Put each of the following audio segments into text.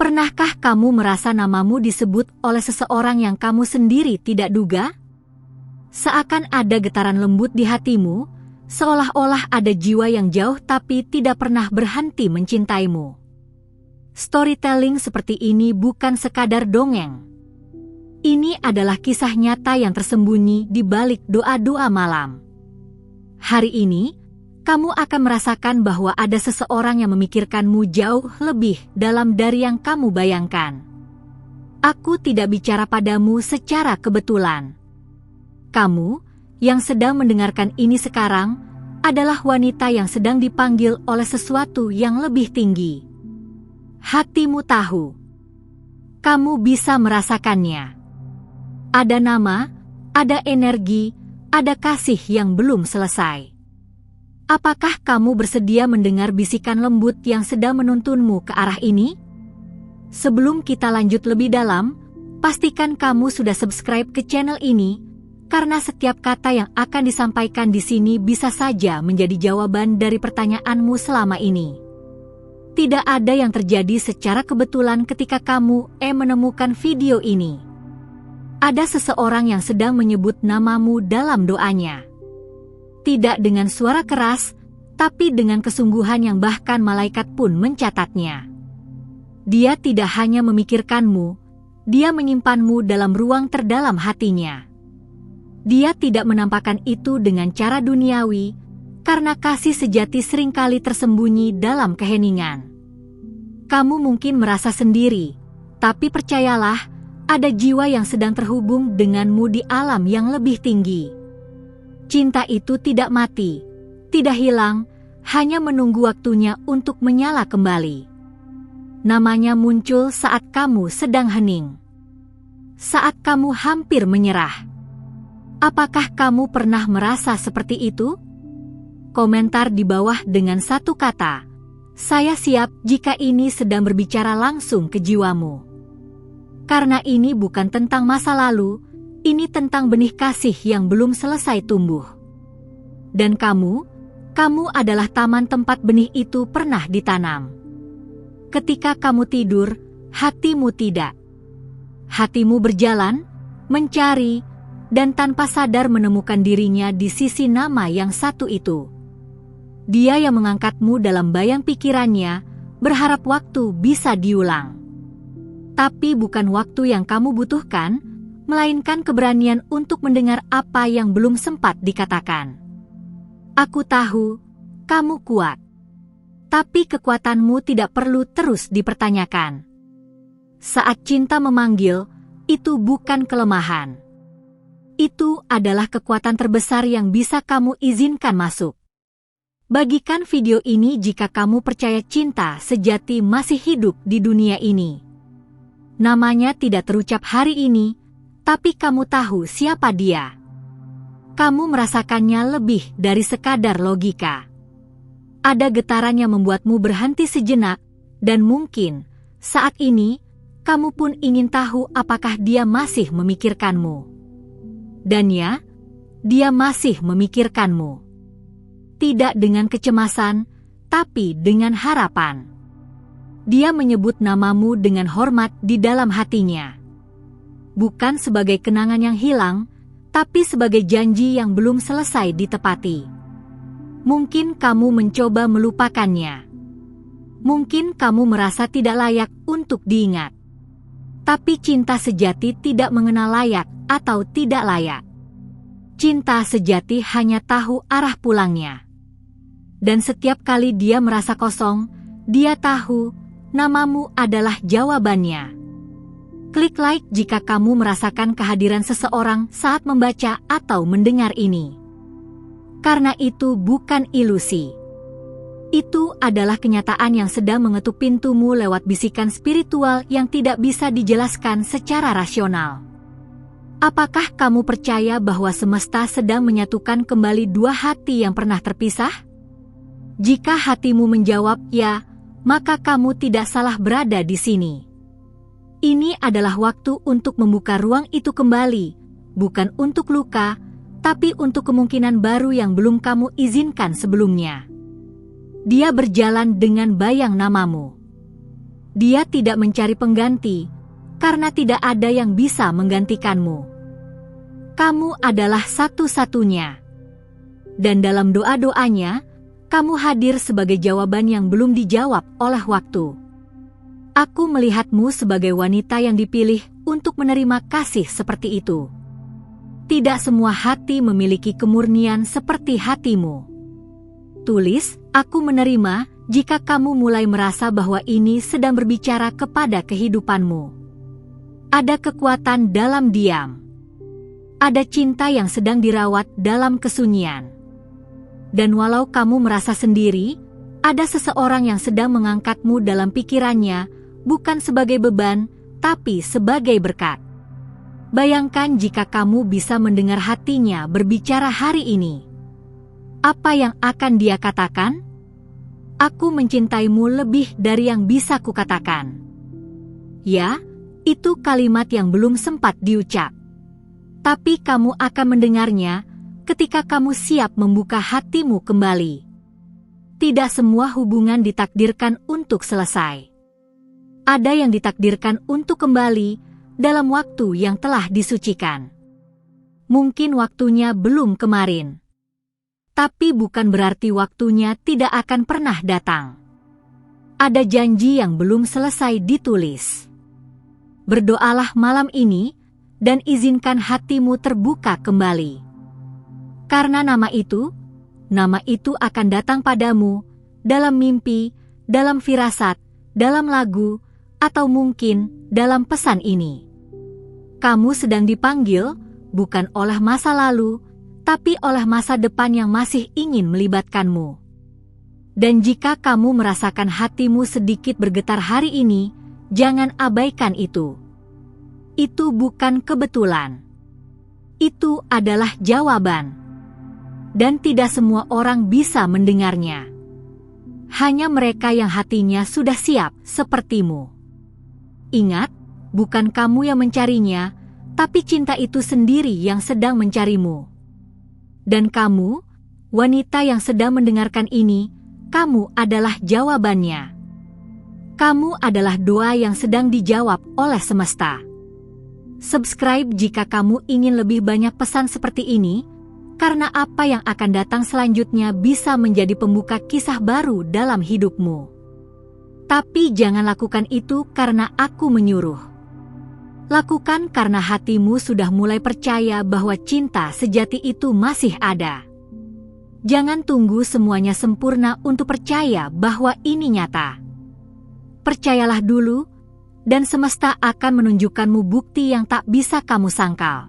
Pernahkah kamu merasa namamu disebut oleh seseorang yang kamu sendiri tidak duga? Seakan ada getaran lembut di hatimu, seolah-olah ada jiwa yang jauh tapi tidak pernah berhenti mencintaimu. Storytelling seperti ini bukan sekadar dongeng. Ini adalah kisah nyata yang tersembunyi di balik doa-doa malam. Hari ini, kamu akan merasakan bahwa ada seseorang yang memikirkanmu jauh lebih dalam dari yang kamu bayangkan. Aku tidak bicara padamu secara kebetulan. Kamu, yang sedang mendengarkan ini sekarang, adalah wanita yang sedang dipanggil oleh sesuatu yang lebih tinggi. Hatimu tahu. Kamu bisa merasakannya. Ada nama, ada energi, ada kasih yang belum selesai. Apakah kamu bersedia mendengar bisikan lembut yang sedang menuntunmu ke arah ini? Sebelum kita lanjut lebih dalam, pastikan kamu sudah subscribe ke channel ini, karena setiap kata yang akan disampaikan di sini bisa saja menjadi jawaban dari pertanyaanmu selama ini. Tidak ada yang terjadi secara kebetulan ketika kamu menemukan video ini. Ada seseorang yang sedang menyebut namamu dalam doanya. Tidak dengan suara keras, tapi dengan kesungguhan yang bahkan malaikat pun mencatatnya. Dia tidak hanya memikirkanmu, dia menyimpanmu dalam ruang terdalam hatinya. Dia tidak menampakkan itu dengan cara duniawi, karena kasih sejati seringkali tersembunyi dalam keheningan. Kamu mungkin merasa sendiri, tapi percayalah, ada jiwa yang sedang terhubung denganmu di alam yang lebih tinggi. Cinta itu tidak mati, tidak hilang, hanya menunggu waktunya untuk menyala kembali. Namanya muncul saat kamu sedang hening. Saat kamu hampir menyerah. Apakah kamu pernah merasa seperti itu? Komentar di bawah dengan satu kata, "Saya siap" jika ini sedang berbicara langsung ke jiwamu. Karena ini bukan tentang masa lalu, ini tentang benih kasih yang belum selesai tumbuh. Dan kamu adalah taman tempat benih itu pernah ditanam. Ketika kamu tidur, hatimu tidak. Hatimu berjalan, mencari, dan tanpa sadar menemukan dirinya di sisi nama yang satu itu. Dia yang mengangkatmu dalam bayang pikirannya, berharap waktu bisa diulang. Tapi bukan waktu yang kamu butuhkan, melainkan keberanian untuk mendengar apa yang belum sempat dikatakan. Aku tahu, kamu kuat. Tapi kekuatanmu tidak perlu terus dipertanyakan. Saat cinta memanggil, itu bukan kelemahan. Itu adalah kekuatan terbesar yang bisa kamu izinkan masuk. Bagikan video ini jika kamu percaya cinta sejati masih hidup di dunia ini. Namanya tidak terucap hari ini, tapi kamu tahu siapa dia. Kamu merasakannya lebih dari sekadar logika. Ada getaran yang membuatmu berhenti sejenak, dan mungkin saat ini kamu pun ingin tahu apakah dia masih memikirkanmu. Dan ya, dia masih memikirkanmu. Tidak dengan kecemasan, tapi dengan harapan. Dia menyebut namamu dengan hormat di dalam hatinya. Bukan sebagai kenangan yang hilang, tapi sebagai janji yang belum selesai ditepati. Mungkin kamu mencoba melupakannya. Mungkin kamu merasa tidak layak untuk diingat. Tapi cinta sejati tidak mengenal layak atau tidak layak. Cinta sejati hanya tahu arah pulangnya. Dan setiap kali dia merasa kosong, dia tahu namamu adalah jawabannya. Klik like jika kamu merasakan kehadiran seseorang saat membaca atau mendengar ini. Karena itu bukan ilusi. Itu adalah kenyataan yang sedang mengetuk pintumu lewat bisikan spiritual yang tidak bisa dijelaskan secara rasional. Apakah kamu percaya bahwa semesta sedang menyatukan kembali dua hati yang pernah terpisah? Jika hatimu menjawab ya, maka kamu tidak salah berada di sini. Ini adalah waktu untuk membuka ruang itu kembali, bukan untuk luka, tapi untuk kemungkinan baru yang belum kamu izinkan sebelumnya. Dia berjalan dengan bayang namamu. Dia tidak mencari pengganti, karena tidak ada yang bisa menggantikanmu. Kamu adalah satu-satunya. Dan dalam doa-doanya, kamu hadir sebagai jawaban yang belum dijawab oleh waktu. Aku melihatmu sebagai wanita yang dipilih untuk menerima kasih seperti itu. Tidak semua hati memiliki kemurnian seperti hatimu. Tulis, aku menerima jika kamu mulai merasa bahwa ini sedang berbicara kepada kehidupanmu. Ada kekuatan dalam diam. Ada cinta yang sedang dirawat dalam kesunyian. Dan walau kamu merasa sendiri, ada seseorang yang sedang mengangkatmu dalam pikirannya, bukan sebagai beban, tapi sebagai berkat. Bayangkan jika kamu bisa mendengar hatinya berbicara hari ini. Apa yang akan dia katakan? Aku mencintaimu lebih dari yang bisa kukatakan. Ya, itu kalimat yang belum sempat diucap. Tapi kamu akan mendengarnya ketika kamu siap membuka hatimu kembali. Tidak semua hubungan ditakdirkan untuk selesai. Ada yang ditakdirkan untuk kembali dalam waktu yang telah disucikan. Mungkin waktunya belum kemarin. Tapi bukan berarti waktunya tidak akan pernah datang. Ada janji yang belum selesai ditulis. Berdoalah malam ini dan izinkan hatimu terbuka kembali. Karena nama itu akan datang padamu dalam mimpi, dalam firasat, dalam lagu, atau mungkin dalam pesan ini. Kamu sedang dipanggil bukan oleh masa lalu, tapi oleh masa depan yang masih ingin melibatkanmu. Dan jika kamu merasakan hatimu sedikit bergetar hari ini, jangan abaikan itu. Itu bukan kebetulan. Itu adalah jawaban. Dan tidak semua orang bisa mendengarnya. Hanya mereka yang hatinya sudah siap sepertimu. Ingat, bukan kamu yang mencarinya, tapi cinta itu sendiri yang sedang mencarimu. Dan kamu, wanita yang sedang mendengarkan ini, kamu adalah jawabannya. Kamu adalah doa yang sedang dijawab oleh semesta. Subscribe jika kamu ingin lebih banyak pesan seperti ini, karena apa yang akan datang selanjutnya bisa menjadi pembuka kisah baru dalam hidupmu. Tapi jangan lakukan itu karena aku menyuruh. Lakukan karena hatimu sudah mulai percaya bahwa cinta sejati itu masih ada. Jangan tunggu semuanya sempurna untuk percaya bahwa ini nyata. Percayalah dulu, dan semesta akan menunjukkanmu bukti yang tak bisa kamu sangkal.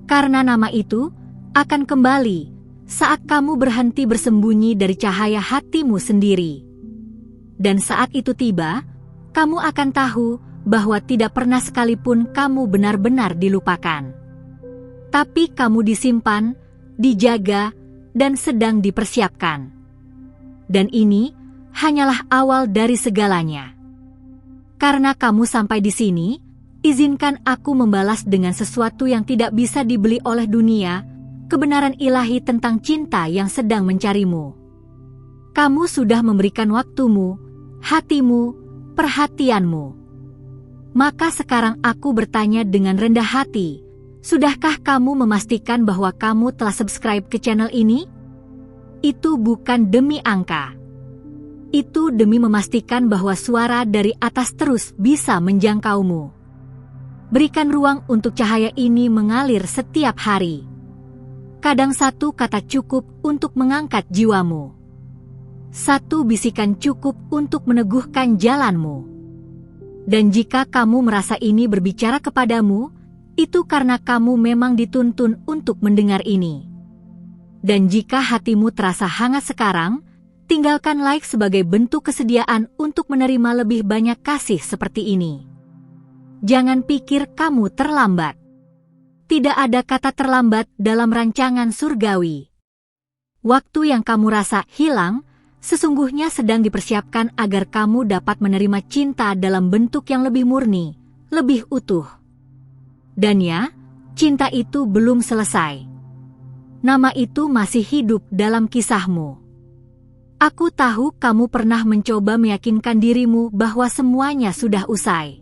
Karena nama itu akan kembali saat kamu berhenti bersembunyi dari cahaya hatimu sendiri. Dan saat itu tiba, kamu akan tahu bahwa tidak pernah sekalipun kamu benar-benar dilupakan. Tapi kamu disimpan, dijaga, dan sedang dipersiapkan. Dan ini hanyalah awal dari segalanya. Karena kamu sampai di sini, izinkan aku membalas dengan sesuatu yang tidak bisa dibeli oleh dunia, kebenaran ilahi tentang cinta yang sedang mencarimu. Kamu sudah memberikan waktumu, hatimu, perhatianmu. Maka sekarang aku bertanya dengan rendah hati, sudahkah kamu memastikan bahwa kamu telah subscribe ke channel ini? Itu bukan demi angka. Itu demi memastikan bahwa suara dari atas terus bisa menjangkaumu. Berikan ruang untuk cahaya ini mengalir setiap hari. Kadang satu kata cukup untuk mengangkat jiwamu. Satu bisikan cukup untuk meneguhkan jalanmu. Dan jika kamu merasa ini berbicara kepadamu, itu karena kamu memang dituntun untuk mendengar ini. Dan jika hatimu terasa hangat sekarang, tinggalkan like sebagai bentuk kesediaan untuk menerima lebih banyak kasih seperti ini. Jangan pikir kamu terlambat. Tidak ada kata terlambat dalam rancangan surgawi. Waktu yang kamu rasa hilang, sesungguhnya sedang dipersiapkan agar kamu dapat menerima cinta dalam bentuk yang lebih murni, lebih utuh. Dan ya, cinta itu belum selesai. Nama itu masih hidup dalam kisahmu. Aku tahu kamu pernah mencoba meyakinkan dirimu bahwa semuanya sudah usai.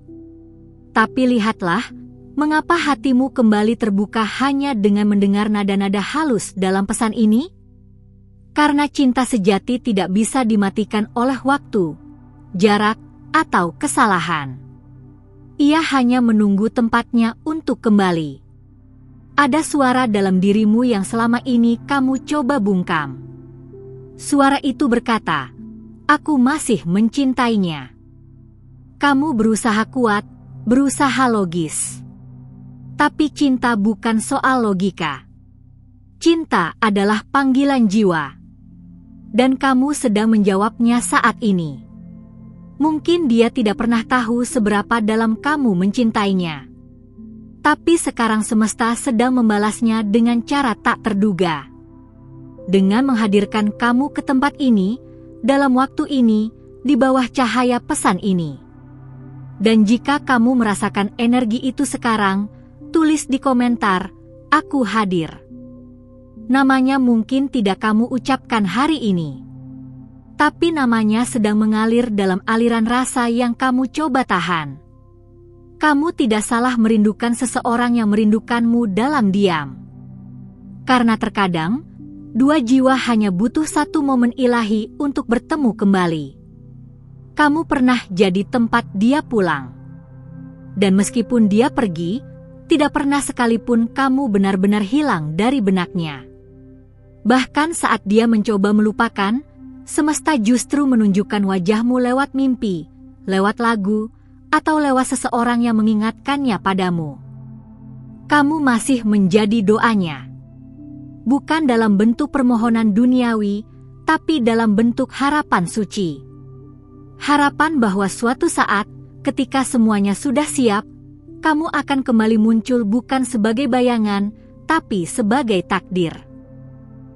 Tapi lihatlah, mengapa hatimu kembali terbuka hanya dengan mendengar nada-nada halus dalam pesan ini? Karena cinta sejati tidak bisa dimatikan oleh waktu, jarak, atau kesalahan. Ia hanya menunggu tempatnya untuk kembali. Ada suara dalam dirimu yang selama ini kamu coba bungkam. Suara itu berkata, "Aku masih mencintainya." Kamu berusaha kuat, berusaha logis. Tapi cinta bukan soal logika. Cinta adalah panggilan jiwa. Dan kamu sedang menjawabnya saat ini. Mungkin dia tidak pernah tahu seberapa dalam kamu mencintainya. Tapi sekarang semesta sedang membalasnya dengan cara tak terduga. Dengan menghadirkan kamu ke tempat ini, dalam waktu ini, di bawah cahaya pesan ini. Dan jika kamu merasakan energi itu sekarang, tulis di komentar, "Aku hadir." Namanya mungkin tidak kamu ucapkan hari ini. Tapi namanya sedang mengalir dalam aliran rasa yang kamu coba tahan. Kamu tidak salah merindukan seseorang yang merindukanmu dalam diam. Karena terkadang, dua jiwa hanya butuh satu momen ilahi untuk bertemu kembali. Kamu pernah jadi tempat dia pulang. Dan meskipun dia pergi, tidak pernah sekalipun kamu benar-benar hilang dari benaknya. Bahkan saat dia mencoba melupakan, semesta justru menunjukkan wajahmu lewat mimpi, lewat lagu, atau lewat seseorang yang mengingatkannya padamu. Kamu masih menjadi doanya. Bukan dalam bentuk permohonan duniawi, tapi dalam bentuk harapan suci. Harapan bahwa suatu saat, ketika semuanya sudah siap, kamu akan kembali muncul bukan sebagai bayangan, tapi sebagai takdir.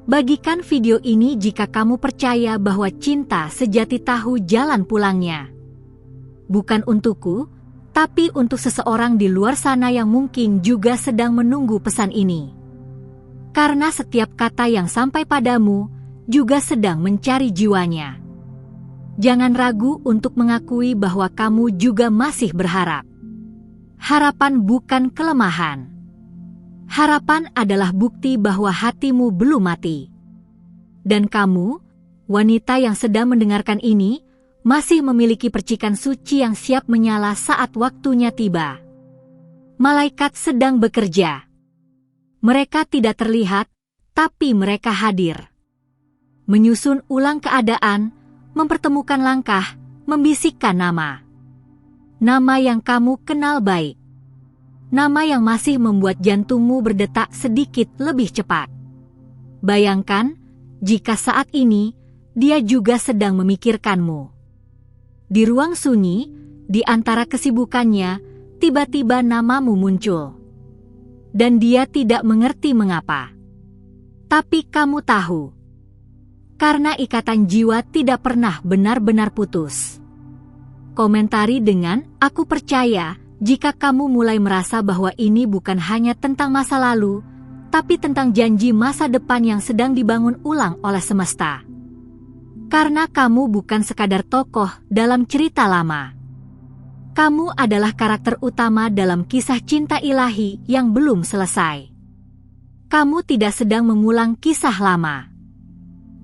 Bagikan video ini jika kamu percaya bahwa cinta sejati tahu jalan pulangnya. Bukan untukku, tapi untuk seseorang di luar sana yang mungkin juga sedang menunggu pesan ini. Karena setiap kata yang sampai padamu juga sedang mencari jiwanya. Jangan ragu untuk mengakui bahwa kamu juga masih berharap. Harapan bukan kelemahan. Harapan adalah bukti bahwa hatimu belum mati. Dan kamu, wanita yang sedang mendengarkan ini, masih memiliki percikan suci yang siap menyala saat waktunya tiba. Malaikat sedang bekerja. Mereka tidak terlihat, tapi mereka hadir. Menyusun ulang keadaan, mempertemukan langkah, membisikkan nama. Nama yang kamu kenal baik. Nama yang masih membuat jantungmu berdetak sedikit lebih cepat. Bayangkan, jika saat ini, dia juga sedang memikirkanmu. Di ruang sunyi, di antara kesibukannya, tiba-tiba namamu muncul. Dan dia tidak mengerti mengapa. Tapi kamu tahu. Karena ikatan jiwa tidak pernah benar-benar putus. Komentari dengan, "Aku percaya," jika kamu mulai merasa bahwa ini bukan hanya tentang masa lalu, tapi tentang janji masa depan yang sedang dibangun ulang oleh semesta. Karena kamu bukan sekadar tokoh dalam cerita lama. Kamu adalah karakter utama dalam kisah cinta ilahi yang belum selesai. Kamu tidak sedang mengulang kisah lama.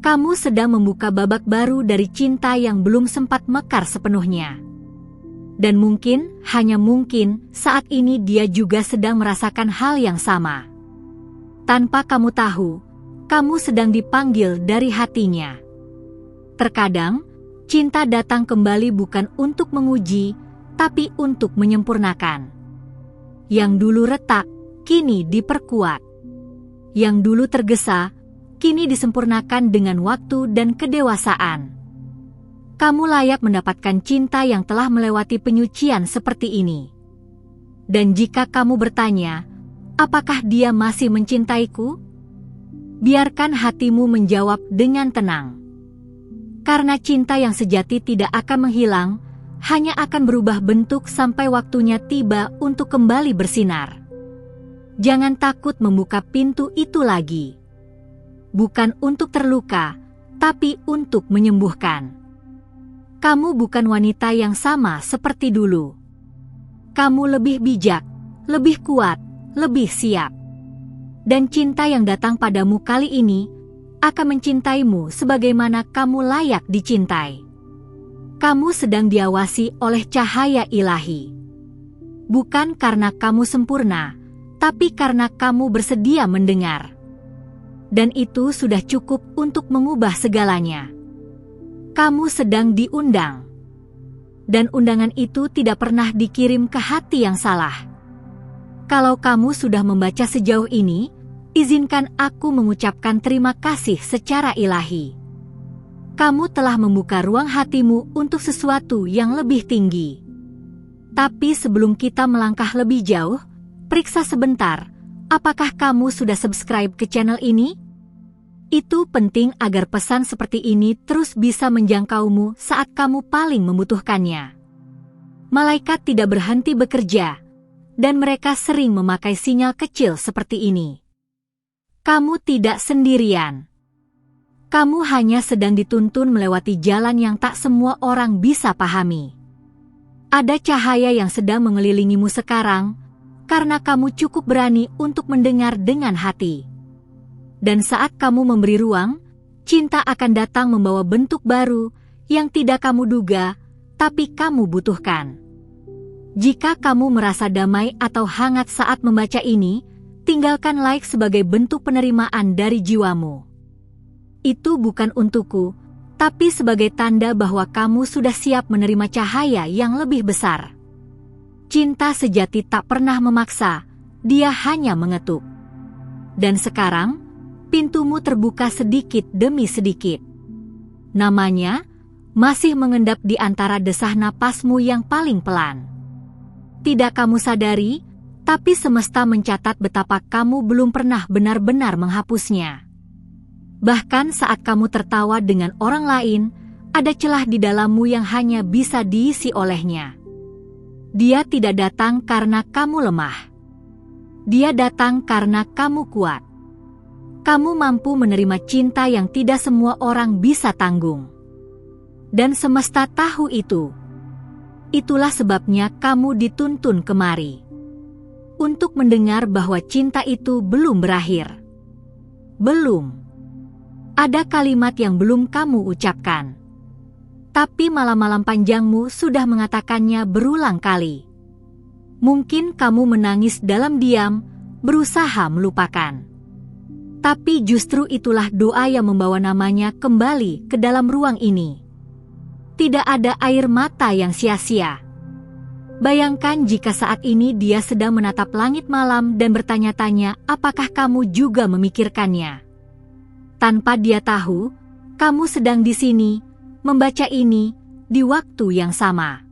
Kamu sedang membuka babak baru dari cinta yang belum sempat mekar sepenuhnya. Dan mungkin, hanya mungkin, saat ini dia juga sedang merasakan hal yang sama. Tanpa kamu tahu, kamu sedang dipanggil dari hatinya. Terkadang, cinta datang kembali bukan untuk menguji, tapi untuk menyempurnakan. Yang dulu retak, kini diperkuat. Yang dulu tergesa, kini disempurnakan dengan waktu dan kedewasaan. Kamu layak mendapatkan cinta yang telah melewati penyucian seperti ini. Dan jika kamu bertanya, apakah dia masih mencintaiku? Biarkan hatimu menjawab dengan tenang. Karena cinta yang sejati tidak akan menghilang, hanya akan berubah bentuk sampai waktunya tiba untuk kembali bersinar. Jangan takut membuka pintu itu lagi. Bukan untuk terluka, tapi untuk menyembuhkan. Kamu bukan wanita yang sama seperti dulu. Kamu lebih bijak, lebih kuat, lebih siap. Dan cinta yang datang padamu kali ini akan mencintaimu sebagaimana kamu layak dicintai. Kamu sedang diawasi oleh cahaya ilahi. Bukan karena kamu sempurna, tapi karena kamu bersedia mendengar. Dan itu sudah cukup untuk mengubah segalanya. Kamu sedang diundang. Dan undangan itu tidak pernah dikirim ke hati yang salah. Kalau kamu sudah membaca sejauh ini, izinkan aku mengucapkan terima kasih secara ilahi. Kamu telah membuka ruang hatimu untuk sesuatu yang lebih tinggi. Tapi sebelum kita melangkah lebih jauh, periksa sebentar, apakah kamu sudah subscribe ke channel ini? Itu penting agar pesan seperti ini terus bisa menjangkaumu saat kamu paling membutuhkannya. Malaikat tidak berhenti bekerja, dan mereka sering memakai sinyal kecil seperti ini. Kamu tidak sendirian. Kamu hanya sedang dituntun melewati jalan yang tak semua orang bisa pahami. Ada cahaya yang sedang mengelilingimu sekarang, karena kamu cukup berani untuk mendengar dengan hati. Dan saat kamu memberi ruang, cinta akan datang membawa bentuk baru yang tidak kamu duga, tapi kamu butuhkan. Jika kamu merasa damai atau hangat saat membaca ini, tinggalkan like sebagai bentuk penerimaan dari jiwamu. Itu bukan untukku, tapi sebagai tanda bahwa kamu sudah siap menerima cahaya yang lebih besar. Cinta sejati tak pernah memaksa, dia hanya mengetuk. Dan sekarang, pintumu terbuka sedikit demi sedikit. Namanya masih mengendap di antara desah napasmu yang paling pelan. Tidak kamu sadari, tapi semesta mencatat betapa kamu belum pernah benar-benar menghapusnya. Bahkan saat kamu tertawa dengan orang lain, ada celah di dalammu yang hanya bisa diisi olehnya. Dia tidak datang karena kamu lemah. Dia datang karena kamu kuat. Kamu mampu menerima cinta yang tidak semua orang bisa tanggung. Dan semesta tahu itu. Itulah sebabnya kamu dituntun kemari. Untuk mendengar bahwa cinta itu belum berakhir. Belum. Ada kalimat yang belum kamu ucapkan. Tapi malam-malam panjangmu sudah mengatakannya berulang kali. Mungkin kamu menangis dalam diam, berusaha melupakan. Tapi justru itulah doa yang membawa namanya kembali ke dalam ruang ini. Tidak ada air mata yang sia-sia. Bayangkan jika saat ini dia sedang menatap langit malam dan bertanya-tanya apakah kamu juga memikirkannya. Tanpa dia tahu, kamu sedang di sini, membaca ini, di waktu yang sama.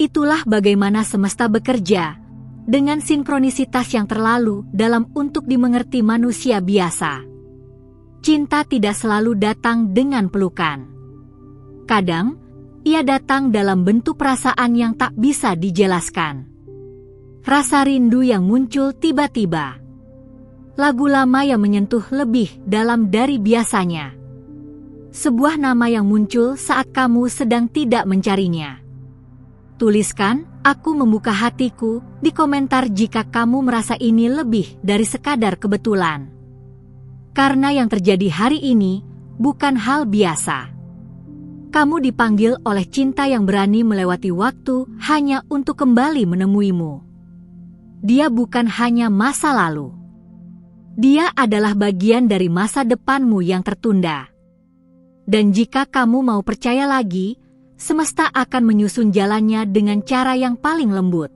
Itulah bagaimana semesta bekerja, dengan sinkronisitas yang terlalu dalam untuk dimengerti manusia biasa. Cinta tidak selalu datang dengan pelukan. Kadang, ia datang dalam bentuk perasaan yang tak bisa dijelaskan. Rasa rindu yang muncul tiba-tiba. Lagu lama yang menyentuh lebih dalam dari biasanya. Sebuah nama yang muncul saat kamu sedang tidak mencarinya. Tuliskan, aku membuka hatiku, di komentar jika kamu merasa ini lebih dari sekadar kebetulan. Karena yang terjadi hari ini bukan hal biasa. Kamu dipanggil oleh cinta yang berani melewati waktu hanya untuk kembali menemuimu. Dia bukan hanya masa lalu. Dia adalah bagian dari masa depanmu yang tertunda. Dan jika kamu mau percaya lagi, semesta akan menyusun jalannya dengan cara yang paling lembut.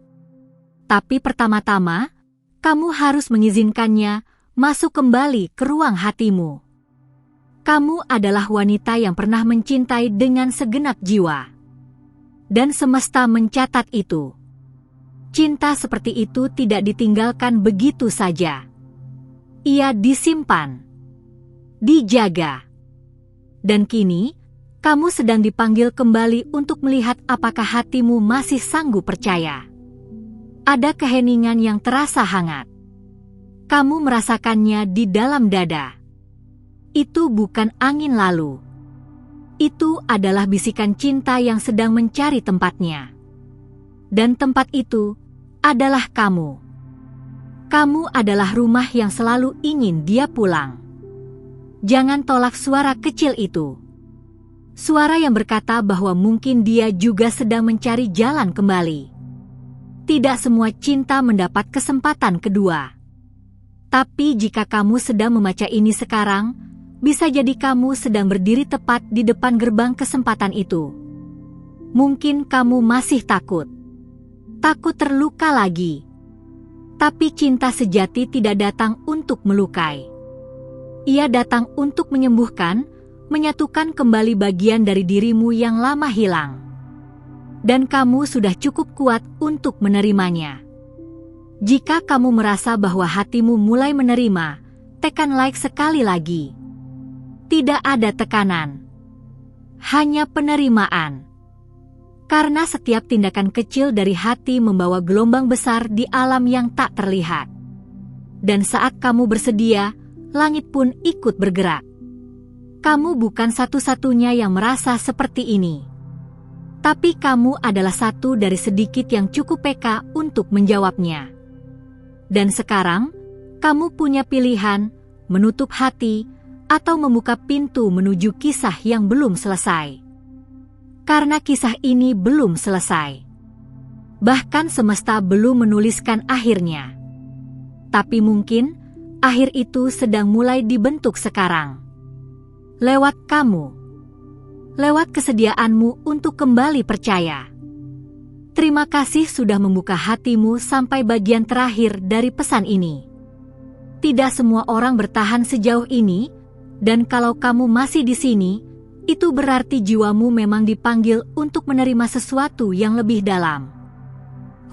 Tapi pertama-tama, kamu harus mengizinkannya masuk kembali ke ruang hatimu. Kamu adalah wanita yang pernah mencintai dengan segenap jiwa. Dan semesta mencatat itu. Cinta seperti itu tidak ditinggalkan begitu saja. Ia disimpan, dijaga. Dan kini, kamu sedang dipanggil kembali untuk melihat apakah hatimu masih sanggup percaya. Ada keheningan yang terasa hangat. Kamu merasakannya di dalam dada. Itu bukan angin lalu. Itu adalah bisikan cinta yang sedang mencari tempatnya. Dan tempat itu adalah kamu. Kamu adalah rumah yang selalu ingin dia pulang. Jangan tolak suara kecil itu. Suara yang berkata bahwa mungkin dia juga sedang mencari jalan kembali. Tidak semua cinta mendapat kesempatan kedua. Tapi jika kamu sedang membaca ini sekarang, bisa jadi kamu sedang berdiri tepat di depan gerbang kesempatan itu. Mungkin kamu masih takut. Takut terluka lagi. Tapi cinta sejati tidak datang untuk melukai. Ia datang untuk menyembuhkan, menyatukan kembali bagian dari dirimu yang lama hilang. Dan kamu sudah cukup kuat untuk menerimanya. Jika kamu merasa bahwa hatimu mulai menerima, tekan like sekali lagi. Tidak ada tekanan. Hanya penerimaan. Karena setiap tindakan kecil dari hati membawa gelombang besar di alam yang tak terlihat. Dan saat kamu bersedia, langit pun ikut bergerak. Kamu bukan satu-satunya yang merasa seperti ini. Tapi kamu adalah satu dari sedikit yang cukup peka untuk menjawabnya. Dan sekarang, kamu punya pilihan, menutup hati, atau membuka pintu menuju kisah yang belum selesai. Karena kisah ini belum selesai. Bahkan semesta belum menuliskan akhirnya. Tapi mungkin, akhir itu sedang mulai dibentuk sekarang. Lewat kamu. Lewat kesediaanmu untuk kembali percaya. Terima kasih sudah membuka hatimu sampai bagian terakhir dari pesan ini. Tidak semua orang bertahan sejauh ini, dan kalau kamu masih di sini, itu berarti jiwamu memang dipanggil untuk menerima sesuatu yang lebih dalam.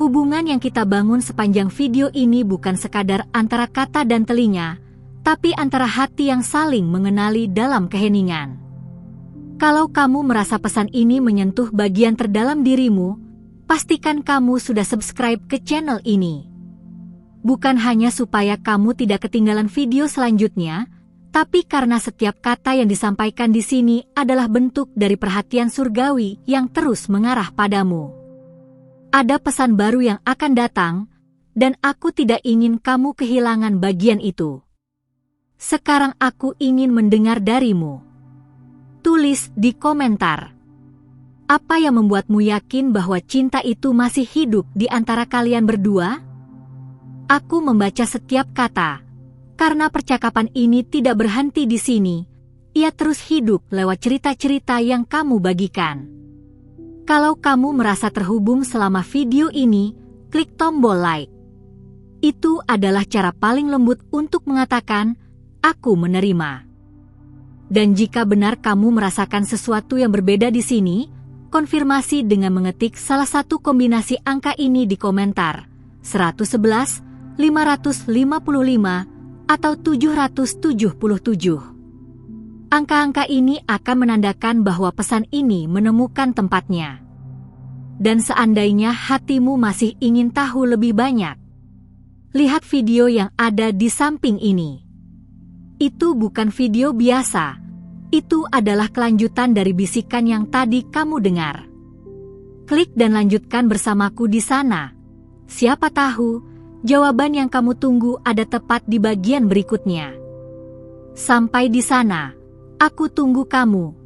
Hubungan yang kita bangun sepanjang video ini bukan sekadar antara kata dan telinga, tapi antara hati yang saling mengenali dalam keheningan. Kalau kamu merasa pesan ini menyentuh bagian terdalam dirimu, pastikan kamu sudah subscribe ke channel ini. Bukan hanya supaya kamu tidak ketinggalan video selanjutnya, tapi karena setiap kata yang disampaikan di sini adalah bentuk dari perhatian surgawi yang terus mengarah padamu. Ada pesan baru yang akan datang, dan aku tidak ingin kamu kehilangan bagian itu. Sekarang aku ingin mendengar darimu. Tulis di komentar. Apa yang membuatmu yakin bahwa cinta itu masih hidup di antara kalian berdua? Aku membaca setiap kata. Karena percakapan ini tidak berhenti di sini, ia terus hidup lewat cerita-cerita yang kamu bagikan. Kalau kamu merasa terhubung selama video ini, klik tombol like. Itu adalah cara paling lembut untuk mengatakan, aku menerima. Dan jika benar kamu merasakan sesuatu yang berbeda di sini, konfirmasi dengan mengetik salah satu kombinasi angka ini di komentar, 111, 555, atau 777. Angka-angka ini akan menandakan bahwa pesan ini menemukan tempatnya. Dan seandainya hatimu masih ingin tahu lebih banyak, lihat video yang ada di samping ini. Itu bukan video biasa, itu adalah kelanjutan dari bisikan yang tadi kamu dengar. Klik dan lanjutkan bersamaku di sana. Siapa tahu, jawaban yang kamu tunggu ada tepat di bagian berikutnya. Sampai di sana, aku tunggu kamu.